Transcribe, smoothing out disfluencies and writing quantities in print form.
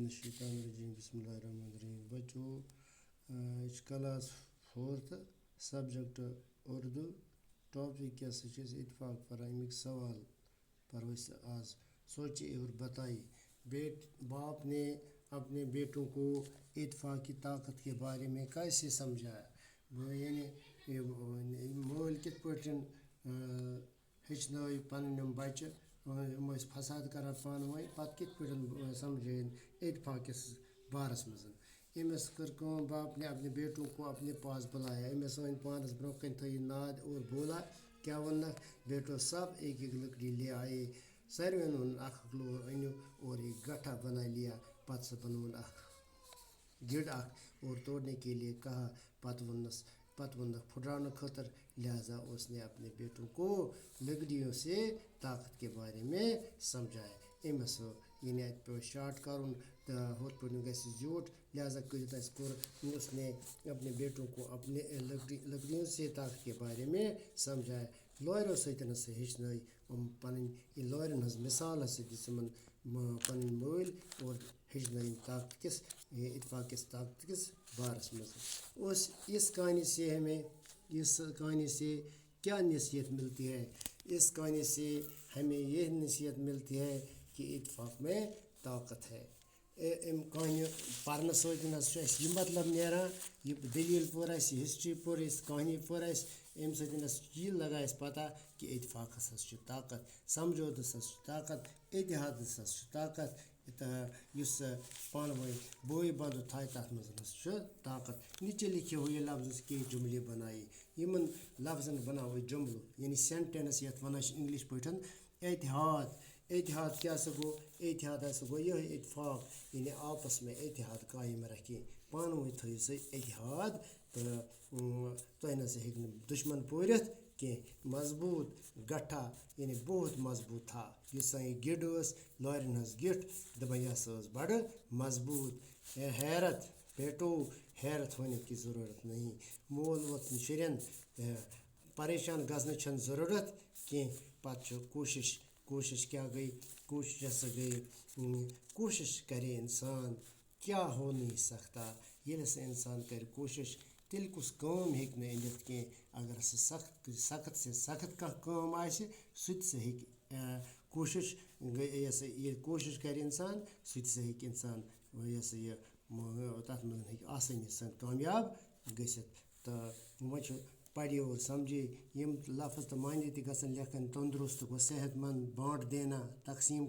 الشیطان الرجیم بسم اللہ الرحمن الرحیم. بچو class 4th subject Urdu topic کیا سا اتفاق پر امیک سوال پرویس آج سوچے اور بتائیے. باپ نے اپنے بیٹوں کو اتفاق کی طاقت کے بارے میں کیسے سمجھایا؟ یعنی مول کت پٲٹھۍ ہیٚچھنٲے پنٕنۍ بچہ یِم ٲسۍ فساد کران پانہٕ ؤنۍ پتہٕ کِتھ پٲٹھۍ سمجھٲیِن اتفاق کِس بارس منٛز. أمِس کٔر کٲم باپ نے اپنے بیٹوں کو اپنے پاس بلایا. أمِس أنۍ پانس برونٛہہ کَنہِ تھٲیِن ناد اور بولا کیا ووٚننکھ بیٹو سب ایک ایک لکڑی لے آئے. ساروِین ووٚن اکھ اکھ أنِو اور ایک گٹھا بنا لیا. پتہٕ سُہ بنووُن اکھ گِڈ اکھ اور توڑنے کے لیے کہا. پتہٕ ووٚننکھ پھٹراونہٕ خٲطرٕ. لہذا اس نے اپنے بیٹوں کو لکڑیوں سے طاقت کے بارے میں سمجھایا. أمِس یعنی اتہِ پیوٚو شاٹ کرُن تہٕ ہُتھ پٲٹھۍ گژھِ زیوٗٹھ. لہذا کٔرِتھ اَسہِ کوٚر اس نے اپنے بیٹوں کو اپنے لکڑیوں سے طاقت کے بارے میں سمجھایا. لورٮ۪و سۭتۍ ہسا ہیٚچھنٲے پنٕنۍ یہِ لورٮ۪ن ہٕنٛز مثال ہسا دِژ یِمن پنٕنۍ مٲلۍ اور ہیٚچھنٲیِن طاقت کِس اتفاق کِس طاقت کِس بارس منٛز. اس کہانی سے کیا نصیحت ملتی ہے؟ اس کہانی سے ہمیں یہ نصیحت ملتی ہے کہ اتفاق میں طاقت ہے. امہِ کہانی پرنہٕ سۭتۍ حظ چھُ اَسہِ یہِ مطلب نیران یہِ دٔلیٖل پٔر اَسہِ یہِ ہسٹری پٔر اَسہِ کہانی پٔر اَسہِ امہِ سۭتۍ حظ یہِ لگا اَسہِ پتہ کہِ اتفاقس حظ چھُ طاقت, سمجھوتس حظ چھُ طاقت, اتحادس حظ چھُ طاقت تہٕ یُس پانہٕ ؤنۍ بٲے بنٛدُت تھایہِ تتھ منٛز حظ چھُ طاقت. نیچے لکھے ہوئے لفظ کے جملے بنائے. یِمن لفظن بناو أسۍ جملہٕ یعنی سینٹینس یتھ ونان چھِ انگلش پٲٹھۍ اتحاد. اتحاد کیٛاہ سا گوٚو؟ اتحاد ہسا گوٚو یِہوٚے اتفاق یعنی آپس میں اتحاد قٲیِم رکھے. پانہٕ ؤنۍ تھٲیِو سا اتحاد تہٕ تۄہہِ نہ سا ہیٚکہِ نہٕ دُشمن پوٗرِتھ کینٛہہ. مضبوٗط گٹھا یعنی بہت مضبوٗط تھا. یُس سا یہِ گِڈ ٲس لورٮ۪ن ہٕنٛز گِٹھ دپان یہِ ہسا ٲس بڑٕ مضبوٗط. حیرت بیٹو حیرت ہونے کی ضرورت نہیں. مول ووٚتھ شُرٮ۪ن پریشان گژھنٕچ چھنہٕ ضروٗرت کینٛہہ. پتہٕ چھُ کوٗشش کیٛاہ گٔے؟ کوٗشش ہسا گٔے کوٗشش کرے انسان کیا ہو نہیں سکتا. ییٚلہِ ہسا انسان کرِ کوٗشش تیٚلہِ کُس کٲم ہیٚکہِ نہٕ أنِتھ کینٛہہ. اگر ہسا سخت سے سخت کانٛہہ کٲم آسہِ سُہ تہِ سا ہیٚکہِ کوٗشش یہِ ہسا ییٚلہِ کوٗشش کرِ انسان سُہ تہِ سا ہیٚکہِ انسان یہِ ہسا یہِ تتھ منٛز ہیٚکہِ آسٲنی سان کامیاب گٔژھِتھ. تہٕ وۄنۍ چھُ پرے اور سمجھے یِم لفظ تہٕ معنے تہِ گژھن لیکھٕنۍ. تندرست گوٚو صحت مند, بانٹ دینا, تقسیٖم